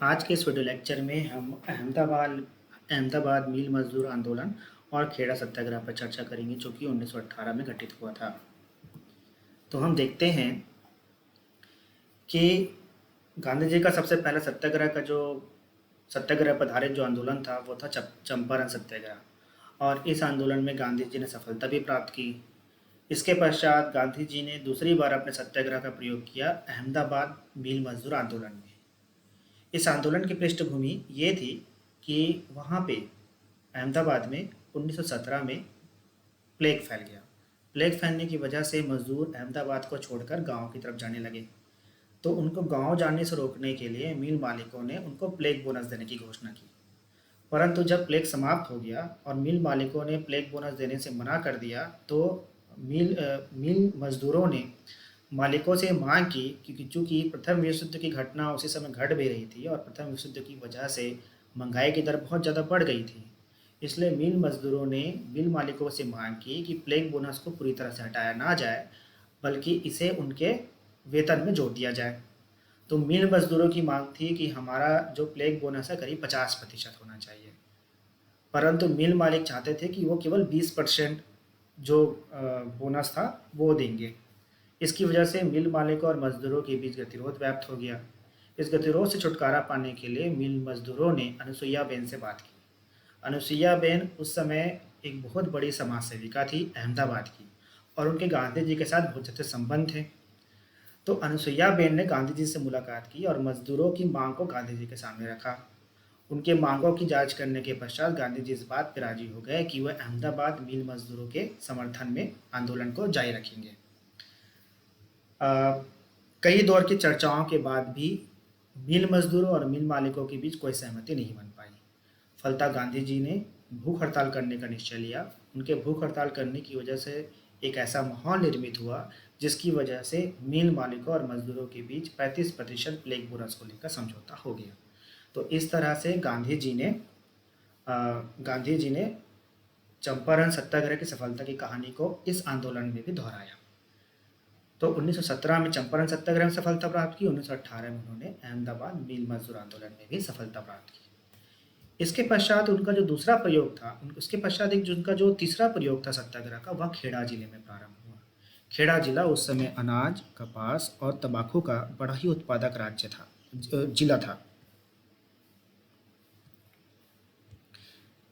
आज के इस वीडियो लेक्चर में हम अहमदाबाद मील मजदूर आंदोलन और खेड़ा सत्याग्रह पर चर्चा करेंगे, जो कि 1918 में घटित हुआ था। तो हम देखते हैं कि गांधी जी का सबसे पहला सत्याग्रह का जो सत्याग्रह पर आधारित जो आंदोलन था वो था चंपारण सत्याग्रह, और इस आंदोलन में गांधी जी ने सफलता भी प्राप्त की। इसके पश्चात गांधी जी ने दूसरी बार अपने सत्याग्रह का प्रयोग किया अहमदाबाद मील मजदूर आंदोलन में। इस आंदोलन की पृष्ठभूमि ये थी कि वहाँ पे अहमदाबाद में 1917 में प्लेग फैल गया। प्लेग फैलने की वजह से मजदूर अहमदाबाद को छोड़कर गांव की तरफ जाने लगे। तो उनको गांव जाने से रोकने के लिए मिल मालिकों ने उनको प्लेग बोनस देने की घोषणा की। परंतु जब प्लेग समाप्त हो गया और मिल मालिकों ने प्लेग बोनस देने से मना कर दिया, तो मिल मजदूरों ने मालिकों से मांग की, क्योंकि चूंकि प्रथम विश्व युद्ध की घटना उसी समय घट भी रही थी और प्रथम विश्व युद्ध की वजह से महंगाई की दर बहुत ज़्यादा बढ़ गई थी। इसलिए मिल मजदूरों ने मिल मालिकों से मांग की कि प्लेग बोनस को पूरी तरह से हटाया ना जाए, बल्कि इसे उनके वेतन में जोड़ दिया जाए। तो मिल मजदूरों की मांग थी कि हमारा जो प्लेग बोनस है करीब 50% होना चाहिए, परंतु मिल मालिक चाहते थे कि वो केवल 20% जो बोनस था वो देंगे। इसकी वजह से मिल मालिकों और मजदूरों के बीच गतिरोध व्याप्त हो गया। इस गतिरोध से छुटकारा पाने के लिए मिल मजदूरों ने अनुसुईया बेन से बात की। अनुसुईया बेन उस समय एक बहुत बड़ी समाज सेविका थी अहमदाबाद की, और उनके गांधी जी के साथ बहुत अच्छे संबंध थे। तो अनुसुईया बेन ने गांधी जी से मुलाकात की और मजदूरों की मांग को गांधी जी के सामने रखा। उनके मांगों की जांच करने के पश्चात गांधी जी इस बात पर राजी हो गए कि वह अहमदाबाद मिल मजदूरों के समर्थन में आंदोलन को जारी रखेंगे। कई दौर की चर्चाओं के बाद भी मिल मजदूरों और मिल मालिकों के बीच कोई सहमति नहीं बन पाई। फलतः गांधी जी ने भूख हड़ताल करने का निश्चय लिया। उनके भूख हड़ताल करने की वजह से एक ऐसा माहौल निर्मित हुआ जिसकी वजह से मिल मालिकों और मजदूरों के बीच 35% प्लेग बोनस को लेकर समझौता हो गया। तो इस तरह से गांधी जी ने चंपारण सत्याग्रह की सफलता की कहानी को इस आंदोलन में भी दोहराया। तो 1917 में चंपारण सत्याग्रह में सफलता प्राप्त की, 1918 में उन्होंने अहमदाबाद मिल मजदूर आंदोलन में भी सफलता प्राप्त की। इसके पश्चात उनका जो दूसरा प्रयोग था, उसके पश्चात उनका जो तीसरा प्रयोग था सत्याग्रह का, वह खेड़ा जिले में प्रारंभ हुआ। खेड़ा जिला उस समय अनाज, कपास और तंबाकू का बड़ा ही उत्पादक जिला था।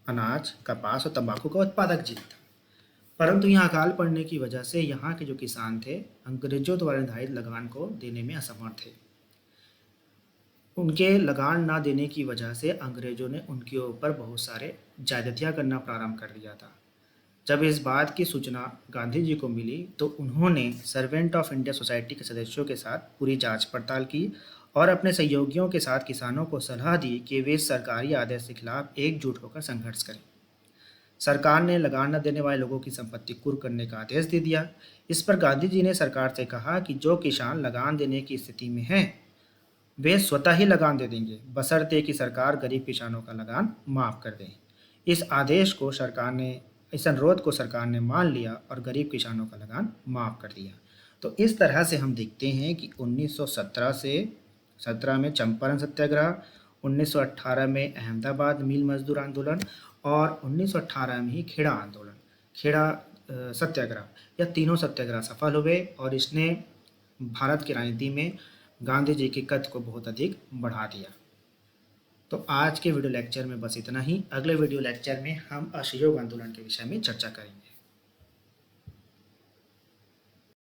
अनाज, कपास और तंबाकू का उत्पादक जिला था। परंतु यहाँ अकाल पड़ने की वजह से यहाँ के जो किसान थे अंग्रेजों द्वारा निर्धारित लगान को देने में असमर्थ थे। उनके लगान ना देने की वजह से अंग्रेजों ने उनके ऊपर बहुत सारे ज्यादतियाँ करना प्रारंभ कर दिया था। जब इस बात की सूचना गांधी जी को मिली तो उन्होंने सर्वेंट ऑफ इंडिया सोसाइटी के सदस्यों के साथ पूरी जांच पड़ताल की और अपने सहयोगियों के साथ किसानों को सलाह दी कि वे सरकारी आदेश के खिलाफ एकजुट होकर संघर्ष करें। सरकार ने लगान न देने वाले लोगों की संपत्ति कुर्क करने का आदेश दे दिया। इस पर गांधी जी ने सरकार से कहा कि जो किसान लगान देने की स्थिति में हैं वे स्वतः ही लगान दे देंगे, बशर्ते कि सरकार गरीब किसानों का लगान माफ़ कर दे। इस अनुरोध को सरकार ने मान लिया और गरीब किसानों का लगान माफ़ कर दिया। तो इस तरह से हम देखते हैं कि 1917 में चंपारण सत्याग्रह, 1918 में अहमदाबाद मिल मजदूर आंदोलन और 1918 में ही खेड़ा सत्याग्रह, यह तीनों सत्याग्रह सफल हुए और इसने भारत की राजनीति में गांधी जी के कद को बहुत अधिक बढ़ा दिया। तो आज के वीडियो लेक्चर में बस इतना ही। अगले वीडियो लेक्चर में हम असहयोग आंदोलन के विषय में चर्चा करेंगे।